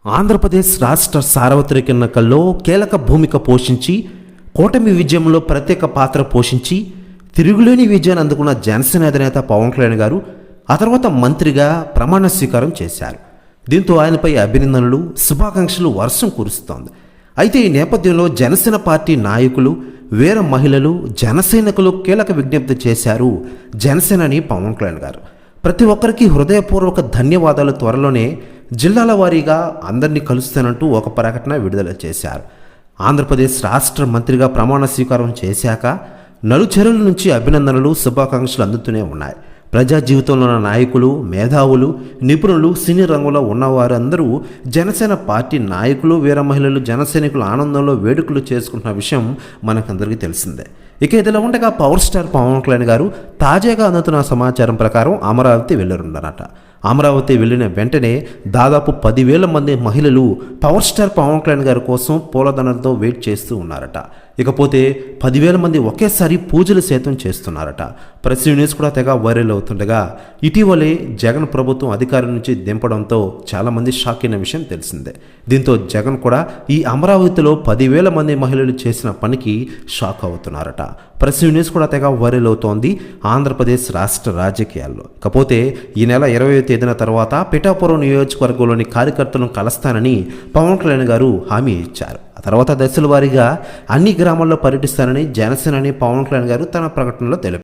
ఆంధ్రప్రదేశ్ రాష్ట్ర సార్వత్రిక ఎన్నికల్లో కీలక భూమిక పోషించి కూటమి విజయంలో ప్రత్యేక పాత్ర పోషించి తిరుగులేని విజయాన్ని అందుకున్న జనసేన అధినేత పవన్ కళ్యాణ్ గారు ఆ తర్వాత మంత్రిగా ప్రమాణ స్వీకారం చేశారు. దీంతో ఆయనపై అభినందనలు, శుభాకాంక్షలు వర్షం కురుస్తోంది. అయితే ఈ నేపథ్యంలో జనసేన పార్టీ నాయకులు, వీర మహిళలు, జనసైనికులు కీలక విజ్ఞప్తి చేశారు జనసేనని పవన్ కళ్యాణ్ గారు. ప్రతి ఒక్కరికి హృదయపూర్వక ధన్యవాదాలు, త్వరలోనే జిల్లాల వారీగా అందరినీ కలుస్తానంటూ ఒక ప్రకటన విడుదల చేశారు. ఆంధ్రప్రదేశ్ రాష్ట్ర మంత్రిగా ప్రమాణ స్వీకారం చేశాక నలుచెరుల నుంచి అభినందనలు, శుభాకాంక్షలు అందుతూనే ఉన్నాయి. ప్రజా జీవితంలో ఉన్న నాయకులు, మేధావులు, నిపుణులు, సినీ రంగంలో ఉన్నవారు అందరూ జనసేన పార్టీ నాయకులు, వీర మహిళలు, జనసైనికులు ఆనందంలో వేడుకలు చేసుకుంటున్న విషయం మనకందరికీ తెలిసిందే. ఇక ఇదిలా ఉండగా పవర్ స్టార్ పవన్ కళ్యాణ్ గారు తాజాగా అందుతున్న సమాచారం ప్రకారం అమరావతి వెళ్ళరున్నారట. అమరావతి వెళ్ళిన వెంటనే దాదాపు 10,000 మంది మహిళలు పవర్ స్టార్ పవన్ కళ్యాణ్ గారి కోసం పూలదండలతో వెయిట్ చేస్తూ ఉన్నారట. ఇకపోతే 10,000 మంది ఒకేసారి పూజలు సైతం చేస్తున్నారట. ప్రెస్ న్యూస్ కూడా తెగ వైరల్ అవుతుండగా ఇటీవలే జగన్ ప్రభుత్వం అధికారం నుంచి దింపడంతో చాలామంది షాక్ అయిన విషయం తెలిసిందే. దీంతో జగన్ కూడా ఈ అమరావతిలో 10,000 మంది మహిళలు చేసిన పనికి షాక్ అవుతున్నారట. ప్రెస్ న్యూస్ కూడా తెగ వైరల్ అవుతోంది ఆంధ్రప్రదేశ్ రాష్ట్ర రాజకీయాల్లో. ఇకపోతే ఈ నెల 20వ తేదీన తర్వాత పిఠాపురం నియోజకవర్గంలోని కార్యకర్తలను కలుస్తానని పవన్ కళ్యాణ్ గారు హామీ ఇచ్చారు. ఆ తర్వాత దశల వారీగా అన్ని గ్రామాల్లో పర్యటిస్తానని జనసేనని పవన్ కళ్యాణ్ గారు తన ప్రకటనలో తెలిపారు.